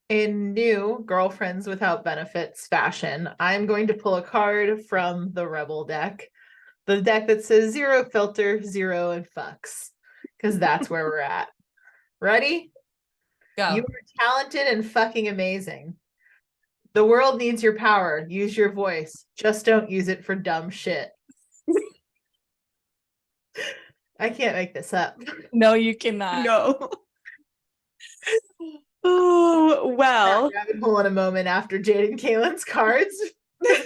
In new Girlfriends Without Benefits fashion, I'm going to pull a card from the Rebel deck, the deck that says zero filter, zero and fucks, because that's where we're at. Ready? You Go. are talented and fucking amazing. The world needs your power. Use your voice. Just don't use it for dumb shit. I can't make this up. No, you cannot. No. Oh, well. Rabbit hole in a moment after Jade and Kaylin's cards. We're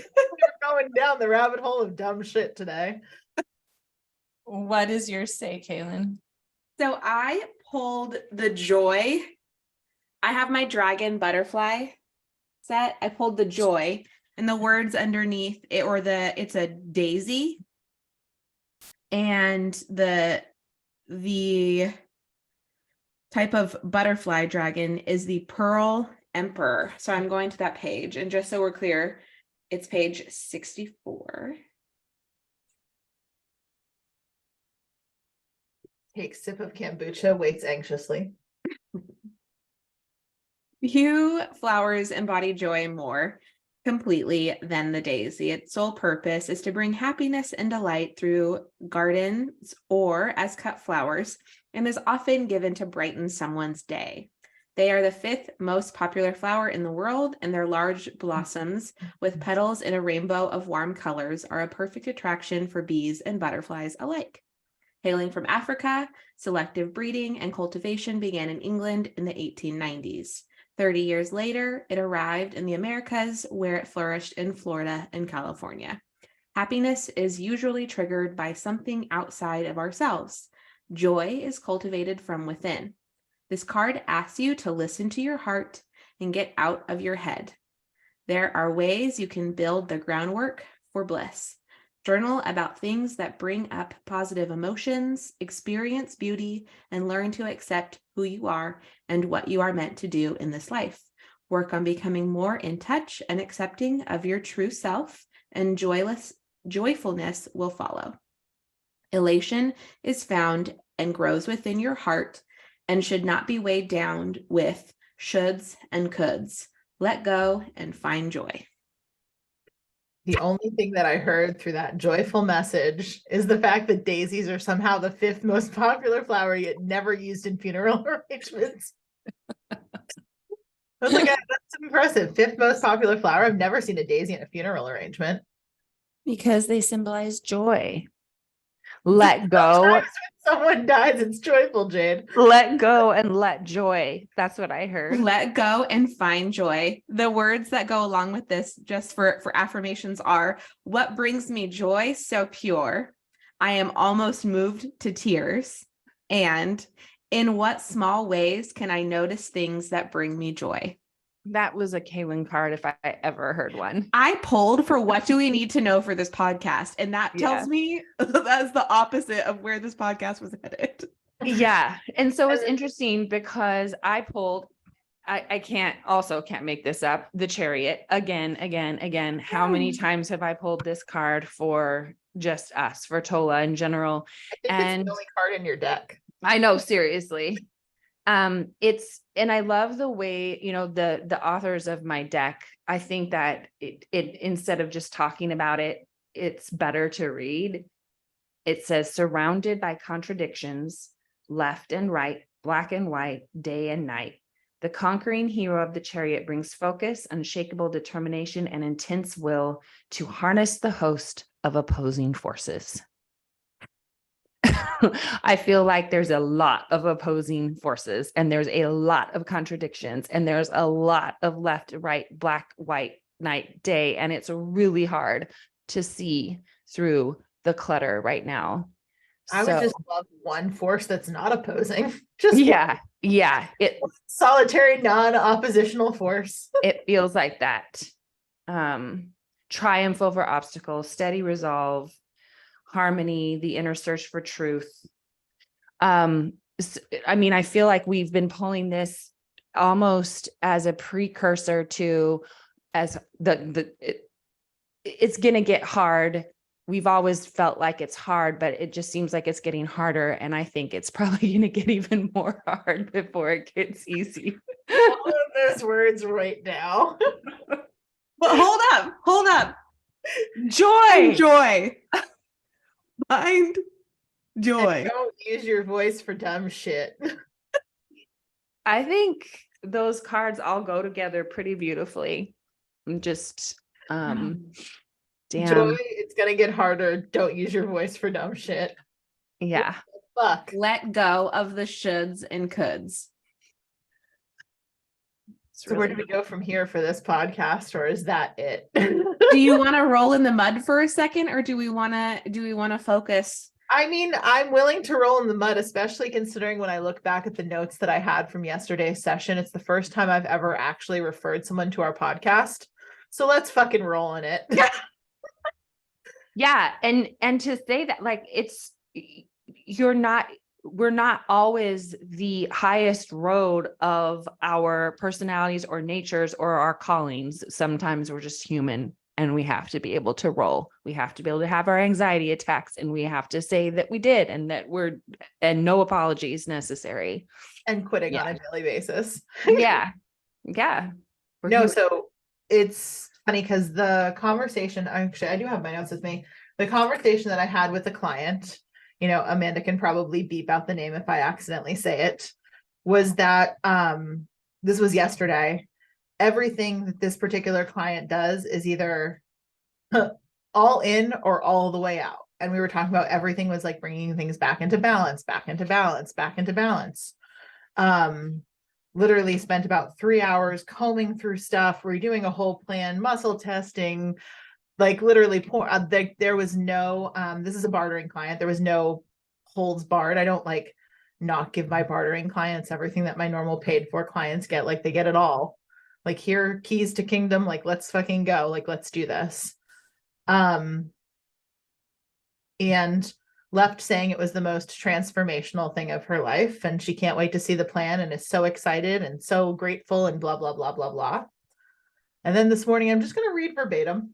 going down the rabbit hole of dumb shit today. What is your say, Kaylin? So I pulled the joy. I have my dragon butterfly set. I pulled the joy, and the words underneath it, it's a daisy. And the type of butterfly dragon is the Pearl Emperor. So I'm going to that page, and just so we're clear, it's page 64. Takes sip of kombucha, waits anxiously. Few flowers embody joy more completely than the daisy. Its sole purpose is to bring happiness and delight through gardens or as cut flowers, and is often given to brighten someone's day. They are the fifth most popular flower in the world, and their large blossoms with petals in a rainbow of warm colors are a perfect attraction for bees and butterflies alike. Hailing from Africa, selective breeding and cultivation began in England in the 1890s. 30 years later, it arrived in the Americas, where it flourished in Florida and California. Happiness is usually triggered by something outside of ourselves. Joy is cultivated from within. This card asks you to listen to your heart and get out of your head. There are ways you can build the groundwork for bliss. Journal about things that bring up positive emotions, experience beauty, and learn to accept who you are and what you are meant to do in this life. Work on becoming more in touch and accepting of your true self, and joyfulness will follow. Elation is found and grows within your heart and should not be weighed down with shoulds and coulds. Let go and find joy. The only thing that I heard through that joyful message is the fact that daisies are somehow the fifth most popular flower, yet never used in funeral arrangements. I was like, that's impressive. Fifth most popular flower. I've never seen a daisy in a funeral arrangement. Because they symbolize joy. Let go. When someone dies, it's joyful, Jade. Let go and let joy. That's what I heard. Let go and find joy. The words that go along with this, just for affirmations, are: what brings me joy so pure? I am almost moved to tears. And in what small ways can I notice things that bring me joy? That was a Kaylin card if I ever heard one. I pulled for what do we need to know for this podcast, and that tells me that's the opposite of where this podcast was headed. Yeah. And so it's interesting because I pulled, I can't make this up, the Chariot again. How many times have I pulled this card for just us, for Tola in general? I think it's the only card in your deck. I know, seriously. And I love the way, the authors of my deck, I think that it instead of just talking about it, it's better to read. It says, surrounded by contradictions, left and right, black and white, day and night. The conquering hero of the Chariot brings focus, unshakable determination, and intense will to harness the host of opposing forces. I feel like there's a lot of opposing forces, and there's a lot of contradictions, and there's a lot of left, right, black, white, night, day, and it's really hard to see through the clutter right now. I would just love one force that's not opposing. It solitary, non-oppositional force. It feels like that. Triumph over obstacles, steady resolve, harmony, the inner search for truth. I feel like we've been pulling this almost as a precursor to it's going to get hard. We've always felt like it's hard, but it just seems like it's getting harder. And I think it's probably going to get even more hard before it gets easy. All of those words right now. But hold up. Joy. Joy. Find joy. Don't use your voice for dumb shit. I think those cards all go together pretty beautifully. I'm just damn. Joy, it's gonna get harder. Don't use your voice for dumb shit. Yeah. Fuck. Let go of the shoulds and coulds. So where do we go from here for this podcast, or is that it? Do you want to roll in the mud for a second, or do we want to focus? I mean, I'm willing to roll in the mud, especially considering when I look back at the notes that I had from yesterday's session, it's the first time I've ever actually referred someone to our podcast. So let's fucking roll in it. Yeah. And to say that, like, we're not always the highest road of our personalities or natures or our callings. Sometimes we're just human and we have to be able to roll. We have to be able to have our anxiety attacks, and we have to say that we did and that and no apologies necessary. And quitting on a daily basis. Yeah. Yeah. No, so it's funny because the conversation, actually, I do have my notes with me. The conversation that I had with the client, Amanda can probably beep out the name if I accidentally say it, was that this was yesterday. Everything that this particular client does is either all in or all the way out. And we were talking about everything was like bringing things back into balance, back into balance, back into balance. Literally spent about 3 hours combing through stuff, redoing a whole plan, muscle testing, like literally there was no, this is a bartering client. There was no holds barred. I don't like not give my bartering clients everything that my normal paid for clients get. Like they get it all. Like here, keys to kingdom, like let's fucking go. Like let's do this. And left saying it was the most transformational thing of her life. And she can't wait to see the plan and is so excited and so grateful and blah, blah, blah, blah, blah. And then this morning, I'm just going to read verbatim.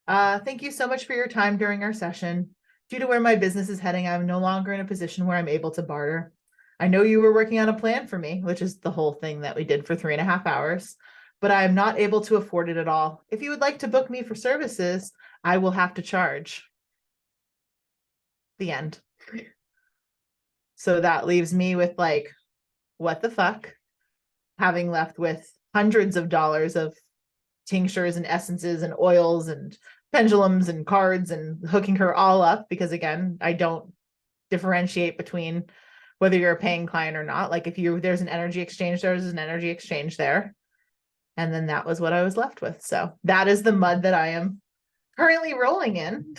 Thank you so much for your time during our session. Due to where my business is heading, I'm no longer in a position where I'm able to barter. I know you were working on a plan for me, which is the whole thing that we did for 3.5 hours, but I am not able to afford it at all. If you would like to book me for services, I will have to charge. The end. So that leaves me with like, what the fuck? Having left with hundreds of dollars of tinctures and essences and oils and pendulums and cards and hooking her all up, because again, I don't differentiate between whether you're a paying client or not. Like if there's an energy exchange, there's an energy exchange there. And then that was what I was left with. So that is the mud that I am currently rolling in.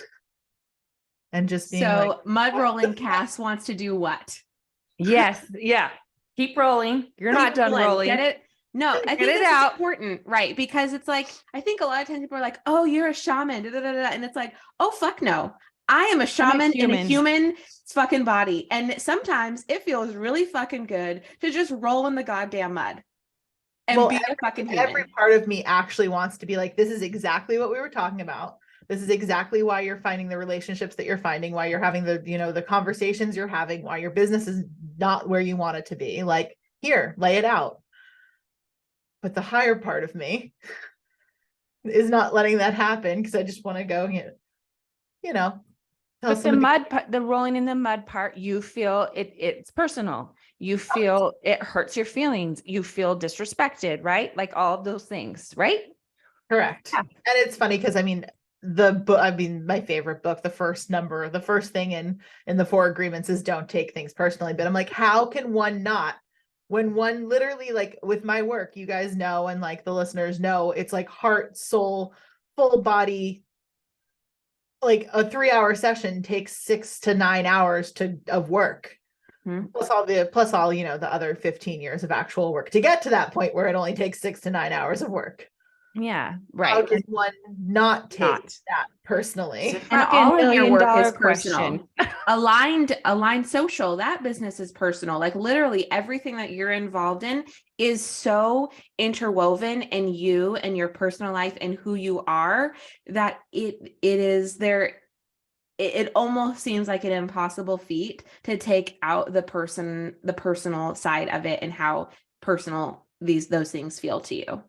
And just being mud rolling Cass wants to do what? Yes. Yeah. Keep rolling. You're not done rolling. Get it? No, I think it this out. is important, right? Because it's like, I think a lot of times people are like, oh, you're a shaman, and it's like, oh, fuck no. I am a shaman in a human fucking body. And sometimes it feels really fucking good to just roll in the goddamn mud and be a fucking human. Every part of me actually wants to be like, this is exactly what we were talking about. This is exactly why you're finding the relationships that you're finding, why you're having the conversations you're having, why your business is not where you want it to be. Like, here, lay it out. But the higher part of me is not letting that happen because I just want to go, But the rolling in the mud part, you feel it's personal. You feel it hurts your feelings. You feel disrespected, right? Like all of those things, right? Correct. Yeah. And it's funny because my favorite book, the first thing in the 4 agreements is don't take things personally. But I'm like, how can one not? When one literally, like with my work, you guys know, and like the listeners know, it's like heart, soul, full body. Like a 3-hour session takes 6 to 9 hours of work. Mm-hmm. Plus all the other 15 years of actual work to get to that point where it only takes 6 to 9 hours of work. Yeah, right. How does one not take that personally? And all of your work is personal. Aligned social, that business is personal. Like literally everything that you're involved in is so interwoven in you and your personal life and who you are that it almost seems like an impossible feat to take out the personal side of it and how personal those things feel to you.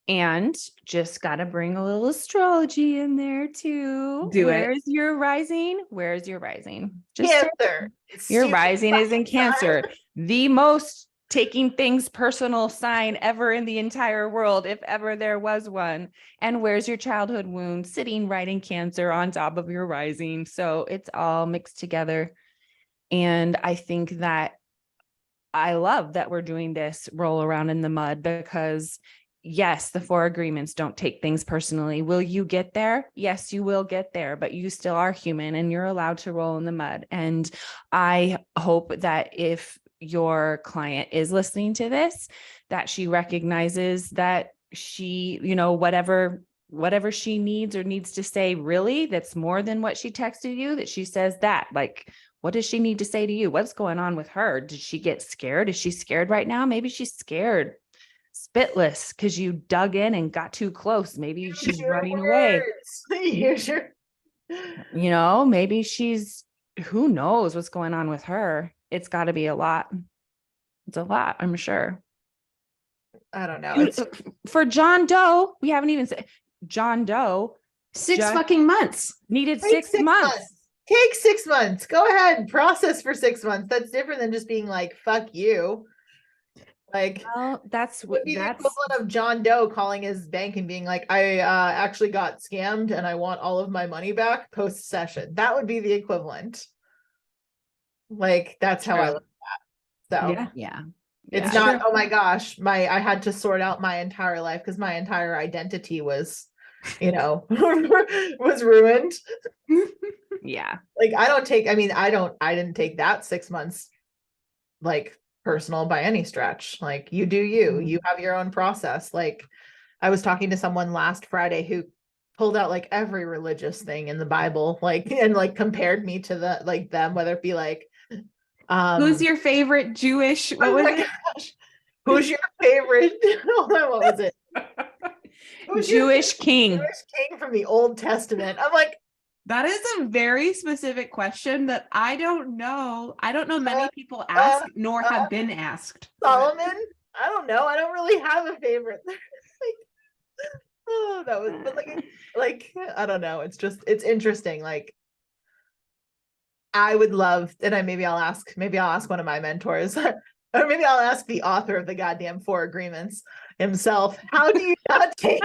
And just got to bring a little astrology in there too. Do it. Where's your rising? Where's your rising? Just Cancer. your Stupid rising is in fucking sign. Cancer, the most taking things personal sign ever in the entire world, if ever there was one. And where's your childhood wound? Sitting right in Cancer on top of your rising. So it's all mixed together. And I think that I love that we're doing this roll around in the mud, because yes, the 4 agreements, don't take things personally. Will you get there? Yes, you will get there, but you still are human and you're allowed to roll in the mud. And I hope that if your client is listening to this, that she recognizes that she, whatever she needs or needs to say, really, that's more than what she texted you, that she says that. Like, what does she need to say to you? What's going on with her? Did she get scared? Is she scared right now? Maybe she's scared spitless because you dug in and got too close. Maybe she's running away. Maybe who knows what's going on with her. It's got to be a lot. It's a lot, I'm sure. I don't know. For John Doe, we haven't even said John Doe. 6 fucking months. Needed 6 months. Take 6 months. Go ahead. Process for 6 months. That's different than just being like, fuck you. Like, well, that's would be the equivalent of John Doe calling his bank and being like, I actually got scammed and I want all of my money back post session. That would be the equivalent. Like, that's how I look at that. So yeah. It's not, oh my gosh, I had to sort out my entire life because my entire identity was, was ruined. Yeah. Like, I didn't take that 6 months like personal by any stretch. Like, you do you have your own process. Like, I was talking to someone last Friday who pulled out like every religious thing in the Bible, like, and like compared me to them, whether it be like, who's your favorite Jewish? What was it? Gosh. Who's your favorite? Hold on, what was it? Jewish king. Jewish king from the Old Testament. I'm like, that is a very specific question that I don't know. I don't know many people ask nor have been asked. Solomon? I don't know. I don't really have a favorite. That was, but like I don't know. It's interesting. Like, I would love, and maybe I'll ask one of my mentors, or maybe I'll ask the author of the goddamn 4 agreements himself. How do you not take?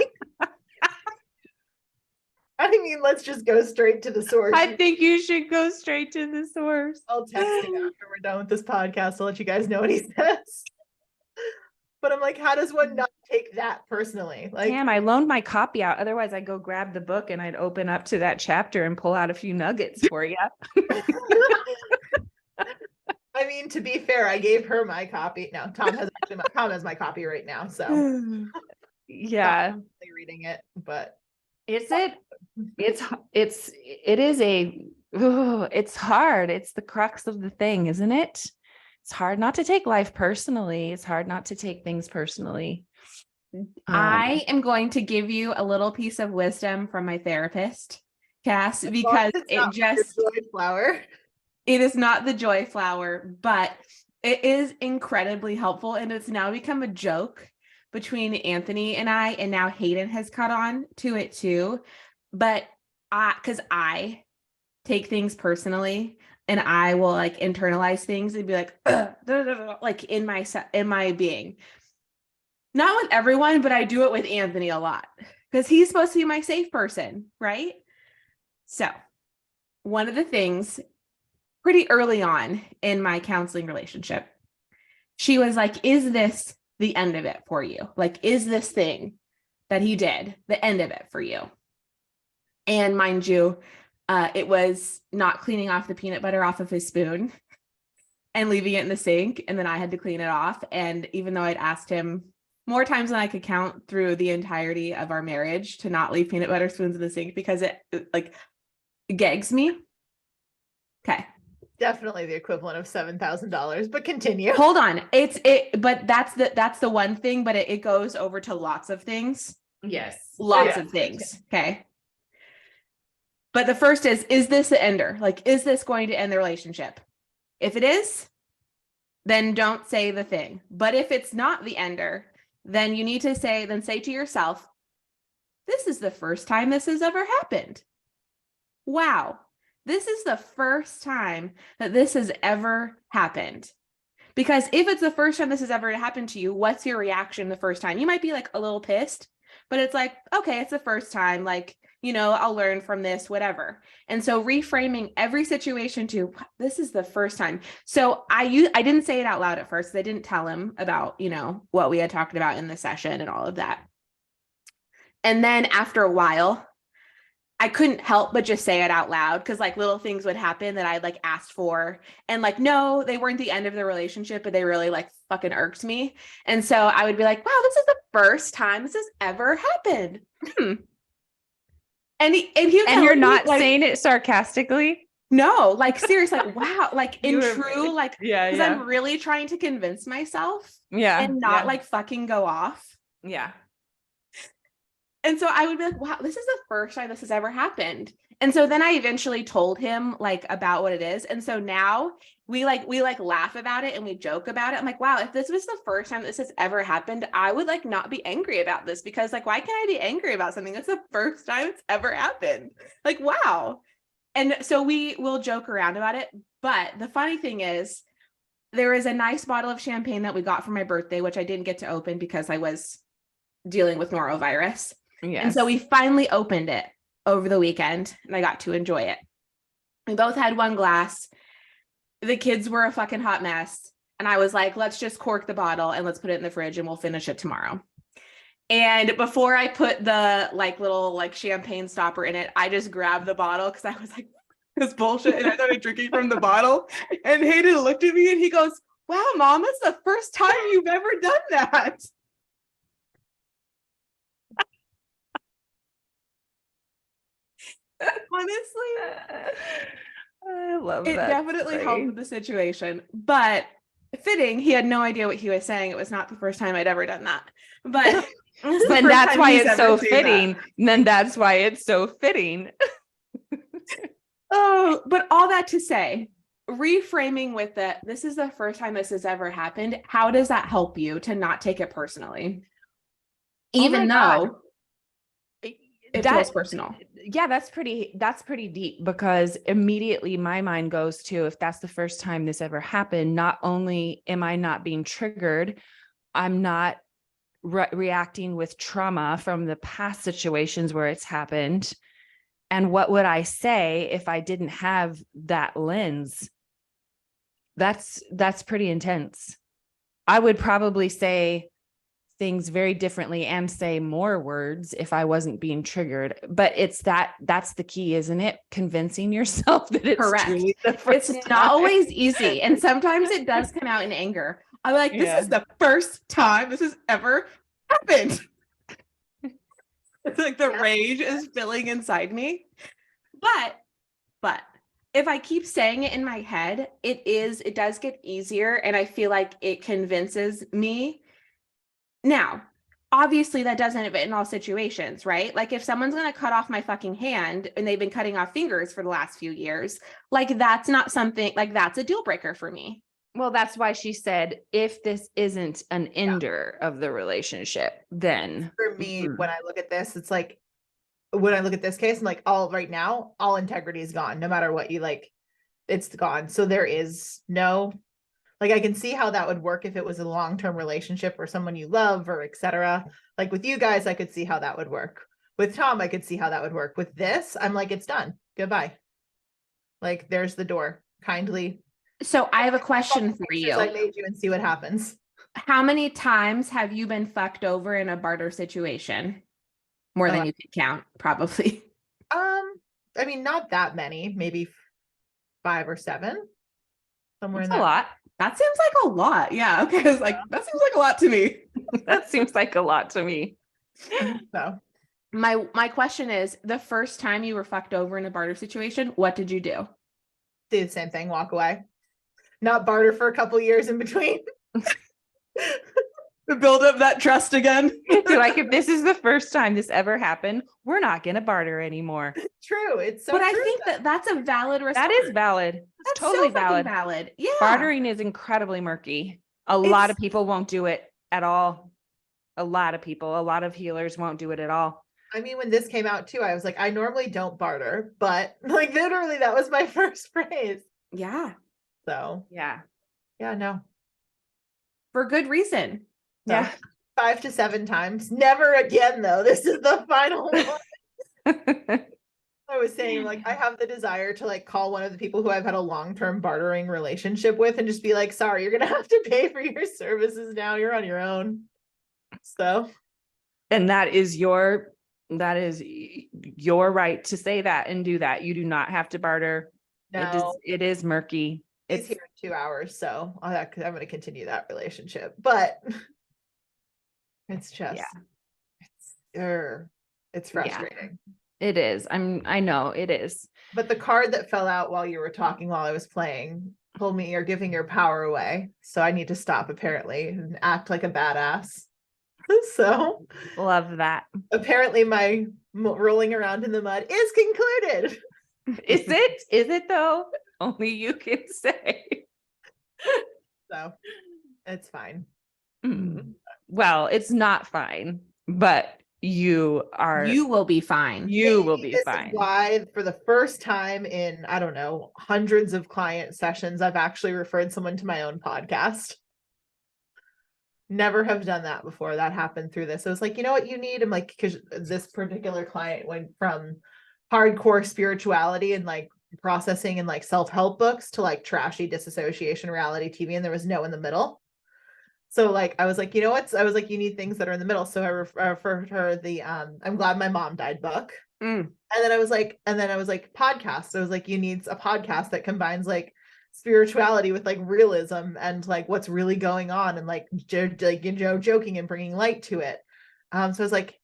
Let's just go straight to the source. I think you should go straight to the source. I'll text him after we're done with this podcast to let you guys know what he says. But I'm like, how does one not take that personally? Like, damn, I loaned my copy out. Otherwise, I'd go grab the book and I'd open up to that chapter and pull out a few nuggets for you. I mean, to be fair, I gave her my copy. No, Tom has my copy right now. So yeah, reading it, but it's hard. It's the crux of the thing, isn't it? It's hard not to take life personally. It's hard not to take things personally. I am going to give you a little piece of wisdom from my therapist, Cass, because it is not the joy flower, but it is incredibly helpful. And it's now become a joke between Anthony and I, and now Hayden has caught on to it too. But because I take things personally, and I will like internalize things and be like, like in my being. Not with everyone, but I do it with Anthony a lot because he's supposed to be my safe person, right? So one of the things pretty early on in my counseling relationship, she was like, is this the end of it for you? Like, is this thing that he did the end of it for you? And mind you, it was not cleaning off the peanut butter off of his spoon and leaving it in the sink. And then I had to clean it off. And even though I'd asked him more times than I could count through the entirety of our marriage to not leave peanut butter spoons in the sink because it gags me. Okay. Definitely the equivalent of $7,000, but continue. Hold on. But that's the one thing, but it goes over to lots of things. Yes. Lots of things. Okay. But the first is this the ender? Like, is this going to end the relationship? If it is, then don't say the thing. But if it's not the ender, then you need to say to yourself, this is the first time this has ever happened. Wow. This is the first time that this has ever happened. Because if it's the first time this has ever happened to you, what's your reaction the first time? You might be like a little pissed, but it's like, okay, it's the first time. Like, I'll learn from this, whatever. And so reframing every situation to, this is the first time. So I didn't say it out loud at first. I didn't tell him about, what we had talked about in the session and all of that. And then after a while, I couldn't help but just say it out loud because like little things would happen that I'd like asked for. And like, no, they weren't the end of the relationship, but they really like fucking irked me. And so I would be like, wow, this is the first time this has ever happened. And you're not saying it sarcastically? No, like seriously, like, wow, like in You were- true, like, Yeah, because yeah. I'm really trying to convince myself Yeah. and not yeah. like fucking go off. Yeah. And so I would be like, wow, this is the first time this has ever happened. And so then I eventually told him like about what it is. And so now we laugh about it and we joke about it. I'm like, wow, if this was the first time this has ever happened, I would like not be angry about this because like, why can't I be angry about something that's the first time it's ever happened? Like, wow. And so we will joke around about it. But the funny thing is, there is a nice bottle of champagne that we got for my birthday, which I didn't get to open because I was dealing with norovirus. Yes. And so we finally opened it over the weekend and I got to enjoy it. We both had one glass. The kids were a fucking hot mess. And I was like, let's just cork the bottle and let's put it in the fridge and we'll finish it tomorrow. And before I put the like little like champagne stopper in it, I just grabbed the bottle because I was like, this bullshit. And I started drinking from the bottle. And Hayden looked at me and he goes, wow, Mom, it's the first time you've ever done that. Honestly, I love it that. definitely story. helped with the situation, but fitting, he had no idea what he was saying. It was not the first time I'd ever done that, but Then that's why it's so fitting. Then that's why it's so fitting. Oh, but all that to say, reframing with this is the first time this has ever happened. How does that help you to not take it personally? Even though it feels personal. Yeah, that's pretty deep because immediately my mind goes to, if that's the first time this ever happened, not only am I not being triggered, I'm not reacting with trauma from the past situations where it's happened. And what would I say if I didn't have that lens? That's pretty intense. I would probably say things very differently and say more words if I wasn't being triggered. But that's the key, isn't it? Convincing yourself that it's Correct. truly the first It's time. not always easy. And sometimes it does come out in anger. I'm like, this is the first time this has ever happened. It's like the rage is filling inside me. But if I keep saying it in my head, it does get easier. And I feel like it convinces me. Now, obviously that doesn't fit in all situations, right? Like if someone's going to cut off my fucking hand and they've been cutting off fingers for the last few years, like that's not something like that's a deal breaker for me. Well, that's why she said, if this isn't an ender of the relationship, then For me, when I look at this, it's like, when I look at this case, I'm like, right now, all integrity is gone. No matter what you like, it's gone. So there is no, like, I can see how that would work if it was a long-term relationship or someone you love or etc. Like with you guys, I could see how that would work. With Tom, I could see how that would work. With this, I'm like, it's done. Goodbye. Like, there's the door. Kindly. So I have a question for you. I made you and see what happens. How many times have you been fucked over in a barter situation? More than you can count, probably. I mean, not that many, maybe 5 or 7. Somewhere that's in that. a lot. That seems like a lot. Yeah. Okay. I was like, that seems like a lot to me. That seems like a lot to me. So My question is, the first time you were fucked over in a barter situation, what did you do? do the same thing, walk away. Not barter for a couple years in between. To build up that trust again. So like, if this is the first time this ever happened, we're not going to barter anymore. True. It's so But I true, think though. that that's a valid response. That is valid. It's That's totally so fucking valid. valid. Yeah. Bartering is incredibly murky. A lot of people won't do it at all. A lot of people, a lot of healers won't do it at all. I mean, when this came out too, I was like, I normally don't barter, but like literally that was my first phrase. Yeah. So Yeah. yeah, no. For good reason. So, Yeah. 5 to 7 times. Never again, though. This is the final one. I was saying, like, I have the desire to like call one of the people who I've had a long-term bartering relationship with and just be like, sorry, you're gonna have to pay for your services now. You're on your own. So And that is your right to say that and do that. You do not have to barter. no, It is murky. he's It's here in 2 hours, so I'm gonna continue that relationship. But it's just it's frustrating. it is. I know it is. But the card that fell out while you were talking while I was playing told me you're giving your power away. So I need to stop apparently and act like a badass. So Love that. apparently my rolling around in the mud is concluded. Is it? Is it though? Only you can say. So it's fine. Well, it's not fine, but you will be fine. You will be This is fine. why for the first time in, I don't know, hundreds of client sessions, I've actually referred someone to my own podcast. Never have done that before. That happened through this. I was like, you know what you need? I'm like, because this particular client went from hardcore spirituality and like processing and like self-help books to like trashy disassociation reality TV, and there was no in the middle. So like I was like, you know what? I was like, you need things that are in the middle. So I referred her the I'm Glad My Mom Died book. And then I was like, podcast. I was like, you need a podcast that combines like spirituality with like realism and like what's really going on and like joking and bringing light to it. So I was like,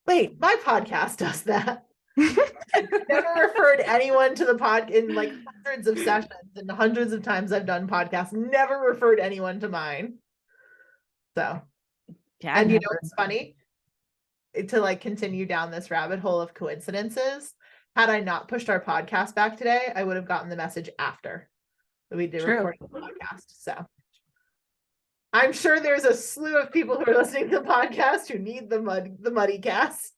wait, my podcast does that. Never referred anyone to the pod in like hundreds of sessions and hundreds of times I've done podcasts, never referred anyone to mine. So Yeah, and you know it's funny to like continue down this rabbit hole of coincidences. Had I not pushed our podcast back today, I would have gotten the message after we did record the podcast. So I'm sure there's a slew of people who are listening to the podcast who need the muddy cast.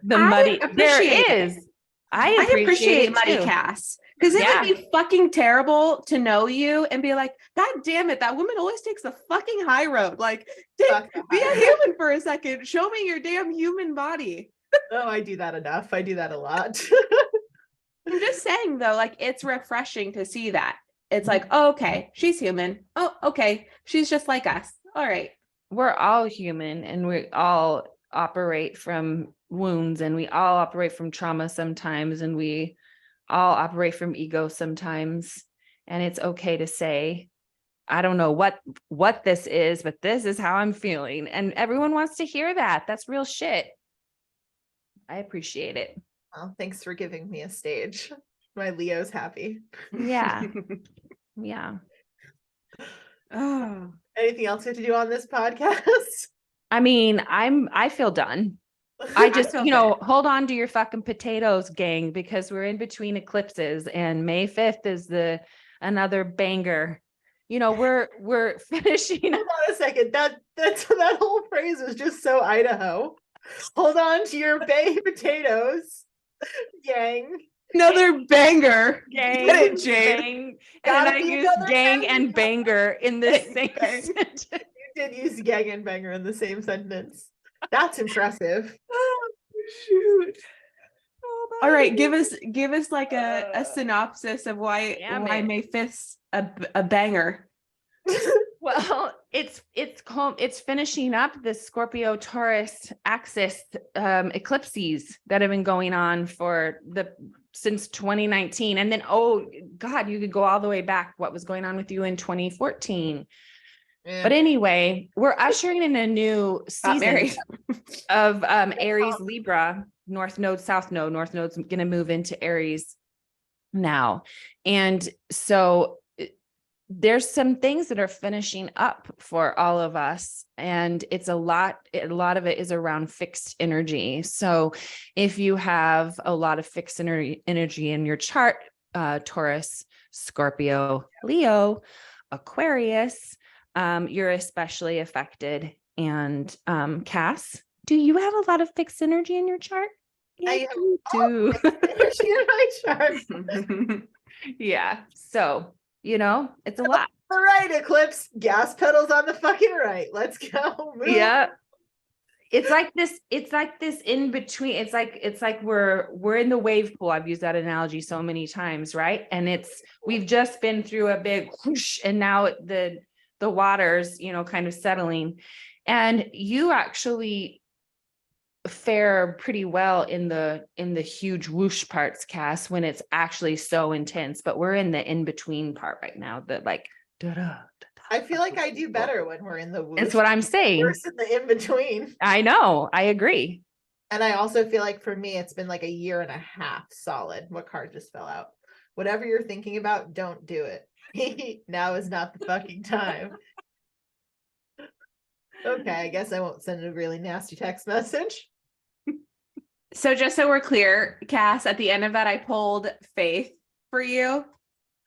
There is. I appreciate muddy too. casts because it would be fucking terrible to know you and be like, God damn it, that woman always takes the fucking high road. Like, be a human for a second. Show me your damn human body. Oh, I do that enough. I do that a lot. I'm just saying though, like it's refreshing to see that. It's like, oh, okay, she's human. Oh, okay, she's just like us. All right. We're all human and we all operate from wounds and we all operate from trauma sometimes and we all operate from ego sometimes. And it's okay to say, I don't know what this is, but this is how I'm feeling. And everyone wants to hear that. That's real shit. I appreciate it. Well, thanks for giving me a stage. My Leo's happy. Yeah. Yeah. Oh. Anything else we have to do on this podcast? I mean, I feel done. I just, hold on to your fucking potatoes, gang, because we're in between eclipses and May 5th is another banger. We're finishing. Hold on a second. That whole phrase was just so Idaho. Hold on to your baked potatoes, gang. Another banger. Gang, Get it, Jade. bang. And I use gang and banger in the same sentence. You did use gang and banger in the same sentence. That's impressive. Oh, shoot. All right, give us like a synopsis of why May 5th's a banger. Well, it's finishing up the Scorpio Taurus axis eclipses that have been going on since 2019. And then, oh God, you could go all the way back. What was going on with you in 2014? Yeah. But anyway, we're ushering in a new season of Aries Libra, North Node, South Node. North Node's going to move into Aries now. And so there's some things that are finishing up for all of us, and it's a lot of it is around fixed energy. So if you have a lot of fixed energy in your chart, Taurus, Scorpio, Leo, Aquarius, you're especially affected. And Cass, do you have a lot of fixed energy in your chart? I Yeah, have you do. energy in my chart. Yeah. So, it's a lot. All right, Eclipse, gas pedals on the fucking right. Let's go. Move. Yeah. It's like this in between. It's like we're in the wave pool. I've used that analogy so many times, right? And we've just been through a big whoosh, and now the water's, kind of settling. And you actually fare pretty well in the huge whoosh parts, Cass, when it's actually so intense. But we're in the in-between part right now, that like da-da. I feel like I do better when we're in the whoosh. That's what I'm saying. Worse in the in-between. I know. I agree. And I also feel like for me, it's been like a year and a half solid. What card just fell out? Whatever you're thinking about, don't do it. Now is not the fucking time. Okay, I guess I won't send a really nasty text message. So just so we're clear, Cass, at the end of that, I pulled faith for you.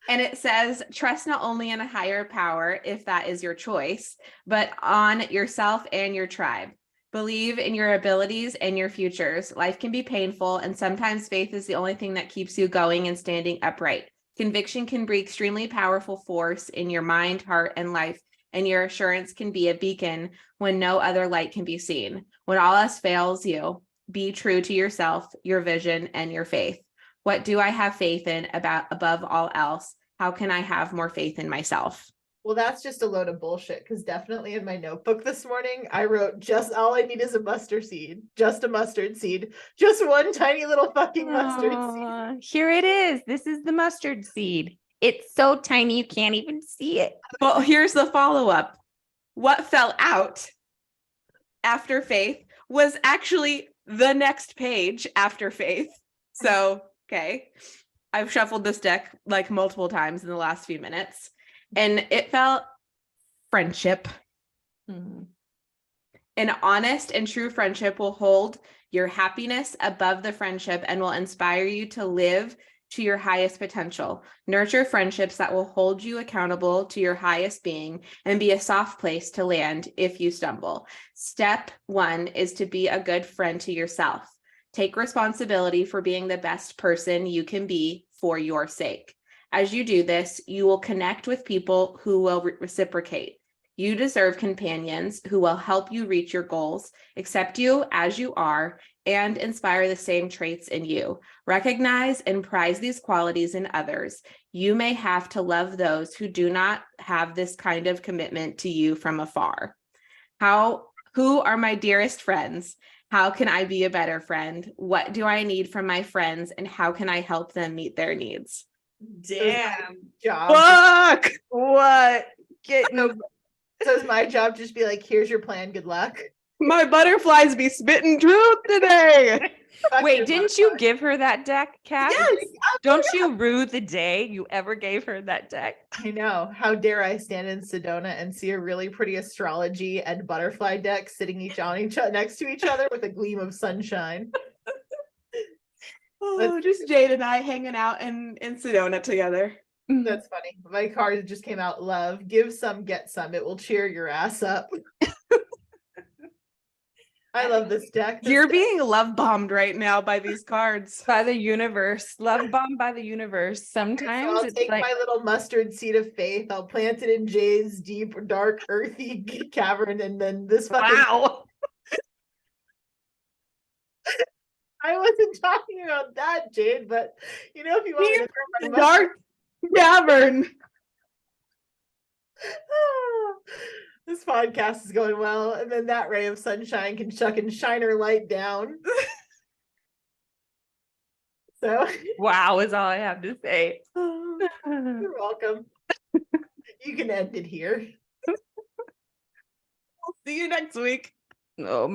And it says, trust not only in a higher power, if that is your choice, but on yourself and your tribe. Believe in your abilities and your futures. Life can be painful, and sometimes faith is the only thing that keeps you going and standing upright. Conviction can be extremely powerful force in your mind, heart, and life, and your assurance can be a beacon when no other light can be seen. When all else fails you, be true to yourself, your vision, and your faith. What do I have faith in above all else? How can I have more faith in myself? Well, that's just a load of bullshit, because definitely in my notebook this morning, I wrote, just all I need is a mustard seed, just a mustard seed, just one tiny little fucking mustard seed. Here it is. This is the mustard seed. It's so tiny you can't even see it. Well, here's the follow-up. What fell out after faith was actually the next page after faith. So, okay. I've shuffled this deck like multiple times in the last few minutes, and it felt friendship. An honest and true friendship will hold your happiness above the friendship and will inspire you to live to your highest potential. Nurture friendships that will hold you accountable to your highest being and be a soft place to land if you stumble. Step 1 is to be a good friend to yourself. Take responsibility for being the best person you can be for your sake. As you do this, you will connect with people who will reciprocate. You deserve companions who will help you reach your goals, accept you as you are, and inspire the same traits in you. Recognize and prize these qualities in others. You may have to love those who do not have this kind of commitment to you from afar. Who are my dearest friends? How can I be a better friend? What do I need from my friends, and how can I help them meet their needs? Damn. Job. Fuck! What? So is my job just be like, here's your plan, good luck? My butterflies be spitting truth today. Fuck Wait, your didn't you give her that deck, Kat? Yes. Don't you rue the day you ever gave her that deck? I know. How dare I stand in Sedona and see a really pretty astrology and butterfly deck sitting next to each other with a gleam of sunshine. Oh, just Jade and I hanging out in Sedona together. That's funny. My card just came out. Love, give some, get some. It will cheer your ass up. I love this deck. You're being love bombed right now by these cards. By the universe, love bombed by the universe. Sometimes I'll it's take like, my little mustard seed of faith. I'll plant it in Jade's deep, dark, earthy cavern, and then this fucking. wow. I wasn't talking about that, Jade, but if you want me to throw my Dark cavern. This podcast is going well, and then that ray of sunshine can shine her light down. So Wow is all I have to say. you're welcome. You can end it here. We'll see you next week. Oh my